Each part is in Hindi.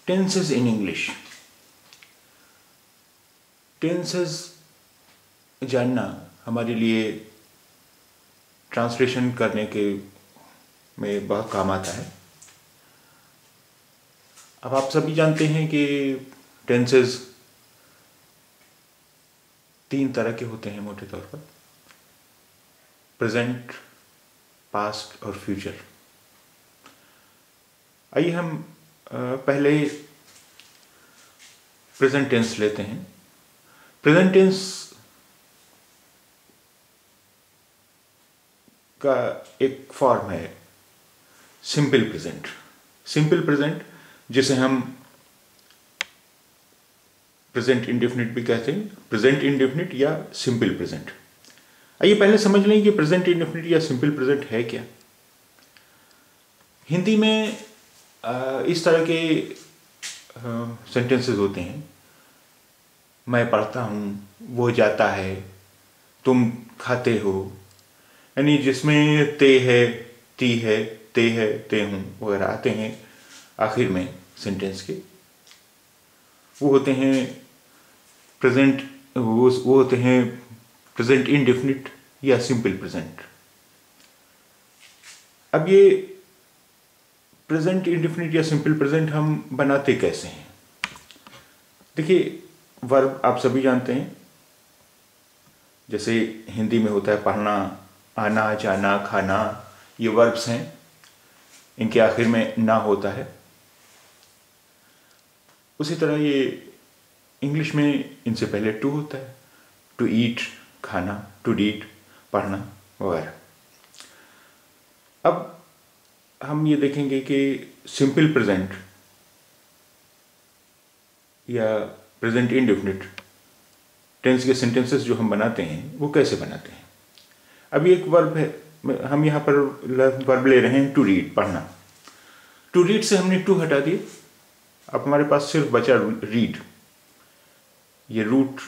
Tenses in English. टेंसेस जानना हमारे लिए ट्रांसलेशन करने के में बहुत काम आता है। अब आप सभी जानते हैं कि टेंसेस 3 तरह के होते हैं मोटे तौर पर, प्रेजेंट, पास्ट और फ्यूचर। आइए हम पहले प्रेजेंट टेंस लेते हैं। प्रेजेंट टेंस का एक फॉर्म है सिंपल प्रेजेंट। सिंपल प्रेजेंट जिसे हम प्रेजेंट इंडेफिनिट भी कहते हैं, प्रेजेंट इंडेफिनिट या सिंपल प्रेजेंट। आइए पहले समझ लें कि प्रेजेंट इंडेफिनिट या सिंपल प्रेजेंट है क्या। हिंदी में इस तरह के सेंटेंसेस होते हैं, मैं पढ़ता हूँ, वो जाता है, तुम खाते हो, यानी जिसमें ते है, ती है, ते हूँ वगैरह आते हैं आखिर में सेंटेंस के। वो होते हैं प्रेजेंट, वो होते हैं प्रेजेंट इंडेफिनिट या सिंपल प्रेजेंट। अब ये प्रेजेंट इंडेफिनिट या सिंपल प्रेजेंट हम बनाते कैसे हैं? देखिए, वर्ब आप सभी जानते हैं, जैसे हिंदी में होता है पढ़ना, आना, जाना, खाना, ये वर्ब्स हैं, इनके आखिर में ना होता है। उसी तरह ये इंग्लिश में इनसे पहले टू होता है, टू ईट खाना, टू रीड पढ़ना वगैरह। अब हम ये देखेंगे कि सिंपल प्रेजेंट या प्रेजेंट इंडेफिनिट टेंस के सेंटेंसेस जो हम बनाते हैं वो कैसे बनाते हैं। अभी एक वर्ब है, हम यहाँ पर वर्ब ले रहे हैं टू रीड पढ़ना। टू रीड से हमने टू हटा दिए, अब हमारे पास सिर्फ बचा रीड, ये रूट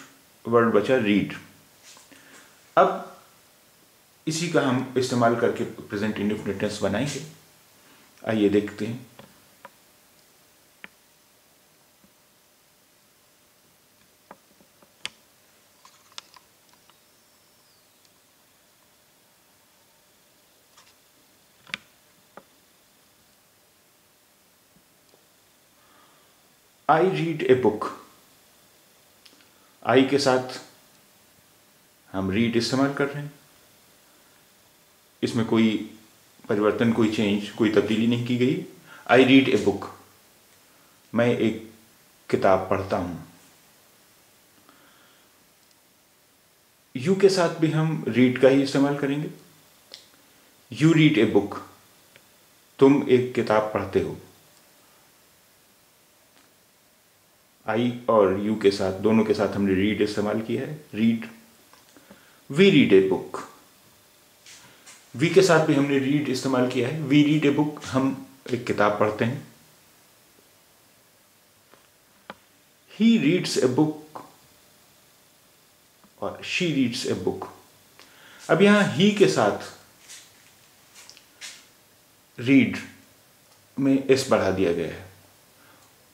वर्ड बचा रीड। अब इसी का हम इस्तेमाल करके प्रेजेंट इंडेफिनिट टेंस बनाएंगे। आइए देखते हैं। आई रीड ए बुक। आई के साथ हम रीड इस्तेमाल कर रहे हैं, इसमें कोई परिवर्तन, कोई चेंज, कोई तब्दीली नहीं की गई। आई रीड ए बुक, मैं एक किताब पढ़ता हूं। यू के साथ भी हम रीड का ही इस्तेमाल करेंगे। यू रीड ए बुक, तुम एक किताब पढ़ते हो। आई और यू के साथ, दोनों के साथ हमने रीड इस्तेमाल किया है, read. We read a book, we के साथ भी हमने रीड इस्तेमाल किया है, वी रीड ए बुक, हम एक किताब पढ़ते हैं। ही रीड्स ए बुक और शी रीड्स ए बुक। अब यहां ही के साथ रीड में एस बढ़ा दिया गया है,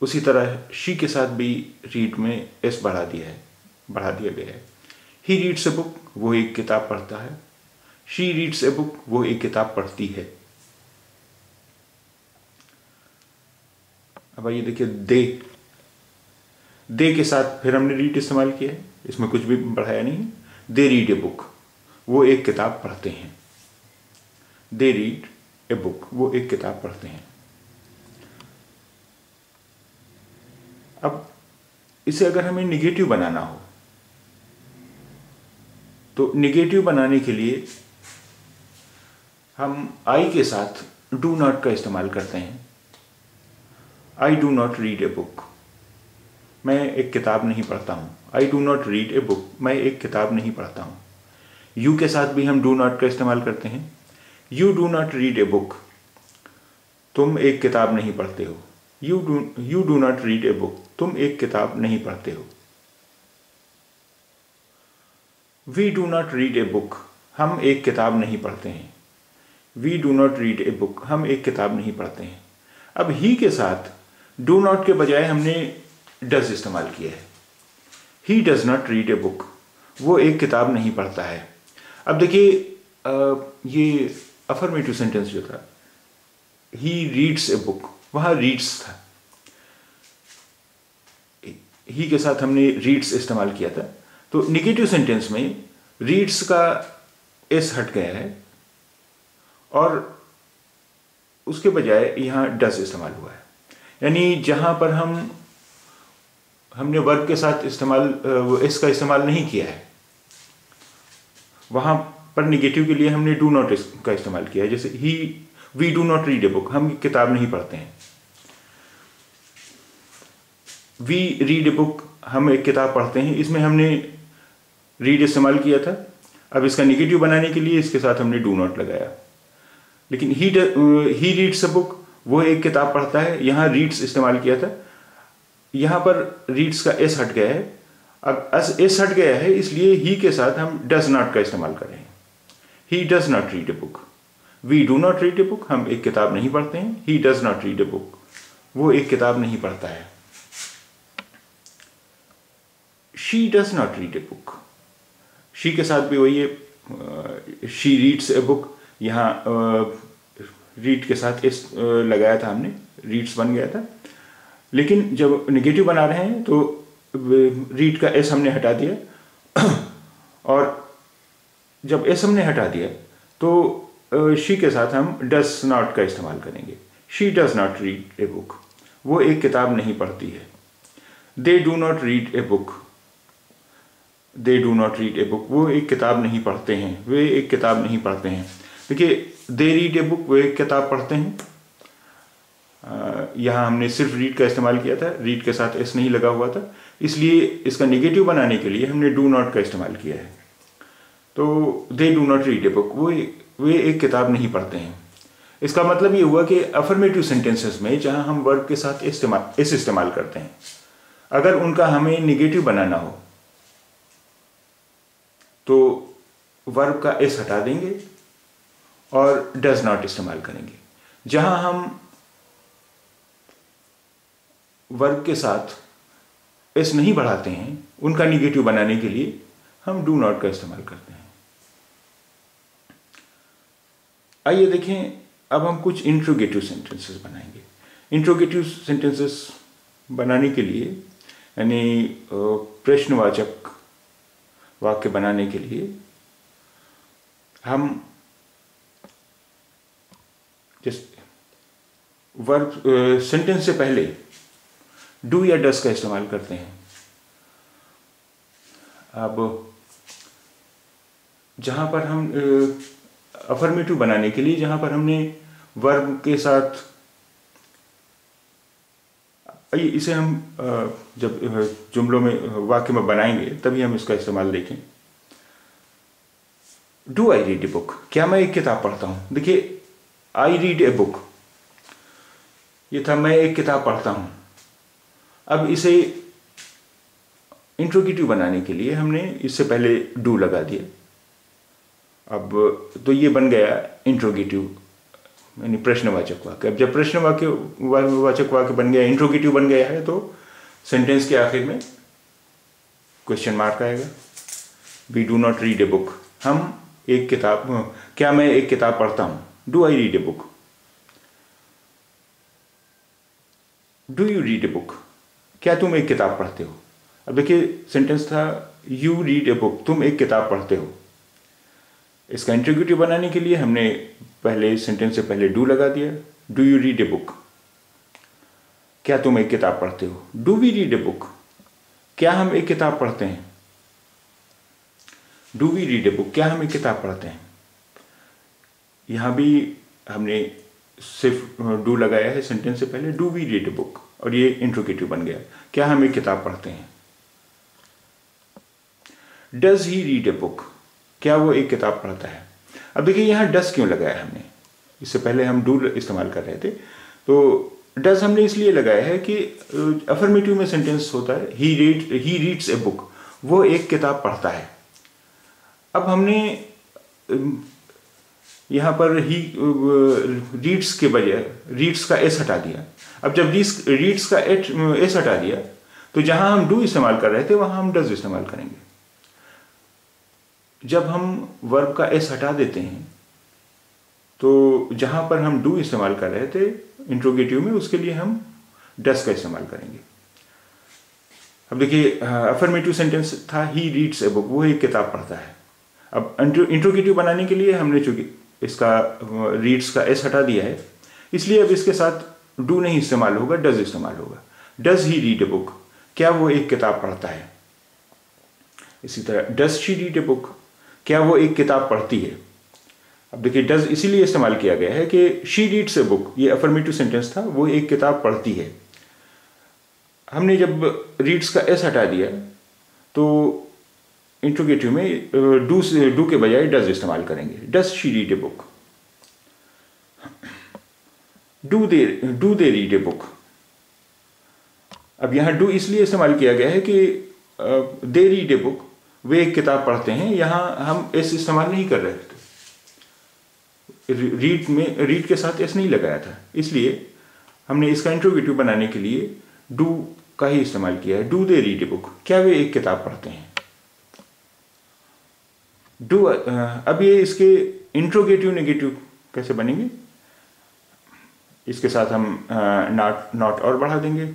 उसी तरह शी के साथ भी रीड में एस बढ़ा दिया गया है। ही रीड्स ए बुक, वो एक किताब पढ़ता है। शी रीड्स ए बुक, वो एक किताब पढ़ती है। अब आइए देखिए, दे के साथ फिर हमने रीड इस्तेमाल किया है, इसमें कुछ भी बढ़ाया नहीं है। दे रीड ए बुक, वो एक किताब पढ़ते हैं। दे रीड ए बुक, वो एक किताब पढ़ते हैं। अब इसे अगर हमें निगेटिव बनाना हो तो निगेटिव बनाने के लिए हम आई के साथ डू नॉट का इस्तेमाल करते हैं। I do not read a book, मैं एक किताब नहीं पढ़ता हूं। I do not read a book, मैं एक किताब नहीं पढ़ता हूं। यू के साथ भी हम डू नॉट का इस्तेमाल करते हैं। You do not read a book, तुम एक किताब नहीं पढ़ते हो। You do not read a book, तुम एक किताब नहीं पढ़ते हो। We do not read a book, हम एक किताब नहीं पढ़ते हैं। We do not read a book, हम एक किताब नहीं पढ़ते हैं। अब ही के साथ डू नॉट के बजाय हमने डज इस्तेमाल किया है। ही does not read a book, वो एक किताब नहीं पढ़ता है। अब देखिए ये अफर्मेटिव सेंटेंस जो था, ही रीड्स ए बुक, वहाँ रीड्स था, ही के साथ हमने रीड्स इस्तेमाल किया था। तो निगेटिव सेंटेंस में रीड्स का एस हट गया है और उसके बजाय यहाँ डज इस्तेमाल हुआ है। यानी जहाँ पर हमने वर्ब के साथ एस का इस्तेमाल नहीं किया है, वहाँ पर निगेटिव के लिए हमने डू नॉट का इस्तेमाल किया है। जैसे we do not read a book, हम किताब नहीं पढ़ते हैं। वी रीड ए बुक, हम एक किताब पढ़ते हैं, इसमें हमने रीड इस्तेमाल किया था। अब इसका निगेटिव बनाने के लिए इसके साथ हमने डू नॉट लगाया। लेकिन ही रीड्स अ बुक, वो एक किताब पढ़ता है, यहाँ रीड्स इस्तेमाल किया था। यहाँ पर रीड्स का एस हट गया है। अब एस हट गया है, इसलिए ही के साथ हम डज नॉट का इस्तेमाल करें। He does not read a book. We do not read a book, हम एक किताब नहीं पढ़ते हैं। He does not read a book, वो एक किताब नहीं पढ़ता है। She does not read a book, she के साथ भी वही है, शी रीड्स ए बुक। यहाँ रीड के साथ एस लगाया था हमने, रीड्स बन गया था। लेकिन जब नेगेटिव बना रहे हैं तो रीड का एस हमने हटा दिया, और जब एस हमने हटा दिया तो शी के साथ हम डज नॉट का इस्तेमाल करेंगे। She does not read a book, वो एक किताब नहीं पढ़ती है। दे do not read a book, they do not read a book, वो एक किताब नहीं पढ़ते हैं, वे एक किताब नहीं पढ़ते हैं। देखिए दे रीड ए बुक, वो एक किताब पढ़ते हैं। यहाँ हमने सिर्फ रीड का इस्तेमाल किया था, रीड के साथ एस नहीं लगा हुआ था, इसलिए इसका नेगेटिव बनाने के लिए हमने डू नॉट का इस्तेमाल किया है। तो they do not read a book, वे एक किताब नहीं पढ़ते हैं। इसका मतलब ये हुआ कि अफर्मेटिव सेंटेंसेस में जहाँ हम वर्ब के साथ एस इस्तेमाल करते हैं, अगर उनका हमें नेगेटिव बनाना हो तो वर्ब का एस हटा देंगे और डज नॉट इस्तेमाल करेंगे। जहां हम वर्ब के साथ एस नहीं बढ़ाते हैं, उनका निगेटिव बनाने के लिए हम डू नॉट का इस्तेमाल करते हैं। आइए देखें, अब हम कुछ इंट्रोगेटिव सेंटेंसेस बनाएंगे। इंट्रोगेटिव सेंटेंसेस बनाने के लिए, यानी प्रश्नवाचक वाक्य बनाने के लिए, हम वर्ब सेंटेंस से पहले डू या डस का इस्तेमाल करते हैं। अब जहां पर हम अफर्मेटिव बनाने के लिए, जहां पर हमने वर्ब के साथ, इसे हम जब जुमलों में, वाक्य में बनाएंगे तभी हम इसका इस्तेमाल देखें। Do I read a book, क्या मैं एक किताब पढ़ता हूं। देखिए आई रीड ए बुक, ये था मैं एक किताब पढ़ता हूं। अब इसे इंट्रोगेटिव बनाने के लिए हमने इससे पहले डू लगा दिया। अब तो ये बन गया इंट्रोगेटिव, यानी प्रश्नवाचक वाक्य। अब जब प्रश्नवाचक वाक्य बन गया, इंट्रोगेटिव बन गया है, तो सेंटेंस के आखिर में क्वेश्चन मार्क आएगा। We do not read a book, हम एक किताब, क्या मैं एक किताब पढ़ता हूं। Do I read a book. Do you read a book, क्या तुम एक किताब पढ़ते हो। अब देखिए सेंटेंस था यू रीड ए बुक, तुम एक किताब पढ़ते हो। इसका इंट्रोगेटिव बनाने के लिए हमने पहले सेंटेंस से पहले डू लगा दिया। Do you read a book, क्या तुम एक किताब पढ़ते हो। Do we read a book, क्या हम एक किताब पढ़ते हैं। Do we read a book, क्या हम एक किताब पढ़ते हैं। यहां भी हमने सिर्फ डू लगाया है सेंटेंस से पहले, do we read a book, और ये इंट्रोगेटिव बन गया, क्या हम एक किताब पढ़ते हैं। Does he read a book, क्या वो एक किताब पढ़ता है। अब देखिए यहां डज क्यों लगाया हमने, इससे पहले हम डू इस्तेमाल कर रहे थे। तो डज हमने इसलिए लगाया है कि अफर्मेटिव में सेंटेंस होता है ही रीड्स ए बुक, वो एक किताब पढ़ता है। अब हमने यहाँ पर ही रीड्स के बजाय रीड्स का एस हटा दिया। अब जब रीड्स का एस हटा दिया तो जहाँ हम डू इस्तेमाल कर रहे थे वहाँ हम डज इस्तेमाल करेंगे। जब हम वर्ब का एस हटा देते हैं तो जहाँ पर हम डू इस्तेमाल कर रहे थे इंट्रोगेटिव में, उसके लिए हम डस का इस्तेमाल करेंगे। अब देखिए, अफर्मेटिव सेंटेंस था ही रीड्स ए बुक, वो एक किताब पढ़ता है। अब इंट्रोगेटिव बनाने के लिए हमने चूंकि इसका रीड्स का एस हटा दिया है, इसलिए अब इसके साथ डू नहीं इस्तेमाल होगा, डज इस्तेमाल होगा। Does he read a book, क्या वो एक किताब पढ़ता है। इसी तरह does she read a book, क्या वो एक किताब पढ़ती है। अब देखिए, डज इसीलिए इस्तेमाल किया गया है कि शी रीड्स ए बुक, ये अफर्मेटिव सेंटेंस था, वो एक किताब पढ़ती है। हमने जब रीड्स का एस हटा दिया तो इंट्रोगेटिव में डू के बजाय डज इस्तेमाल करेंगे। Does she read a book, do they read a book. अब यहां डू इसलिए इस्तेमाल किया गया है कि दे रीड ए बुक, वे एक किताब पढ़ते हैं। यहां हम एस इस्तेमाल नहीं कर रहे थे, रीड के साथ एस नहीं लगाया था, इसलिए हमने इसका इंट्रोगेटिव बनाने के लिए डू का ही इस्तेमाल किया है। Do they read a book, क्या वे एक किताब पढ़ते हैं। डू अब ये इसके इंट्रोगेटिव नेगेटिव कैसे बनेंगे, इसके साथ हम नॉट और बढ़ा देंगे।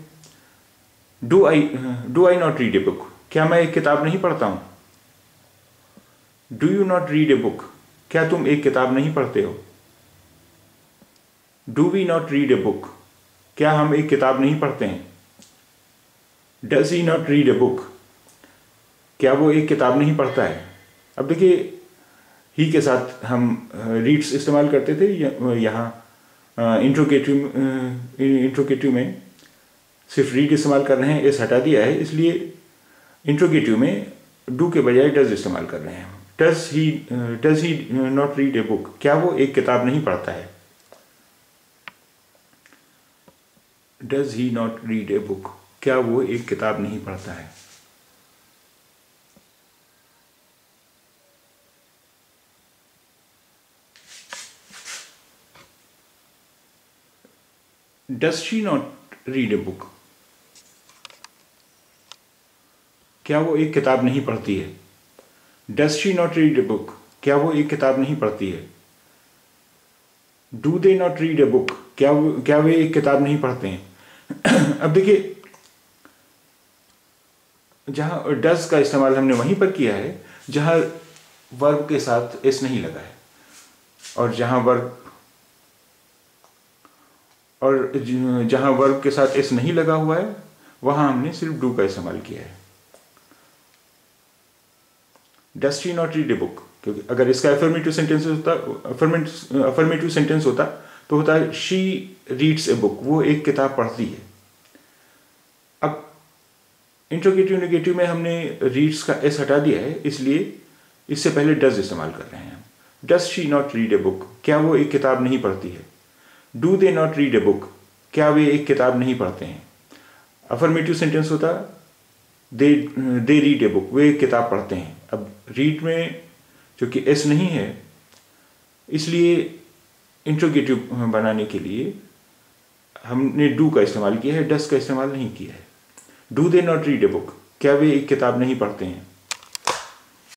Do I not read a book, क्या मैं एक किताब नहीं पढ़ता हूं। Do you not read a book, क्या तुम एक किताब नहीं पढ़ते हो। Do we not read a book, क्या हम एक किताब नहीं पढ़ते हैं। Does he not read a book, क्या वो एक किताब नहीं पढ़ता है। अब देखिए, ही के साथ हम रीड्स इस्तेमाल करते थे, यहाँ इंट्रोगेटिव में सिर्फ रीड इस्तेमाल कर रहे हैं, एस हटा दिया है, इसलिए इंट्रोगेटिव में डू के बजाय डज इस्तेमाल कर रहे हैं। Does he not read a book, क्या वो एक किताब नहीं पढ़ता है। Does he not read a book, क्या वो एक किताब नहीं पढ़ता है। Does she not read a book, क्या वो एक किताब नहीं पढ़ती है। Does she not read a book, क्या वो एक किताब नहीं पढ़ती है। Do they not read a book, क्या वे एक किताब नहीं पढ़ते हैं। अब देखिए, जहां डज का इस्तेमाल हमने वहीं पर किया है जहां वर्ब के साथ एस नहीं लगा है, और जहां वर्ब के साथ एस नहीं लगा हुआ है वहां हमने सिर्फ डू का इस्तेमाल किया है। Does she not read a book, क्योंकि अगर इसका अफर्मेटिव सेंटेंस होता तो होता है शी रीड्स ए बुक, वो एक किताब पढ़ती है। अब इंट्रोगेटिव नेगेटिव में हमने रीड्स का एस हटा दिया है, इसलिए इससे पहले डज इस्तेमाल कर रहे हैं। Does she not read a book, क्या वो एक किताब नहीं पढ़ती है। Do they not read a book, क्या वे एक किताब नहीं पढ़ते हैं। अफर्मेटिव सेंटेंस होता दे रीड ए बुक, वे एक किताब पढ़ते हैं। अब रीड में चूंकि एस नहीं है, इसलिए इंट्रोगेटिव बनाने के लिए हमने डू का इस्तेमाल किया है, डज का इस्तेमाल नहीं किया है। Do they not read a book, क्या वे एक किताब नहीं पढ़ते हैं।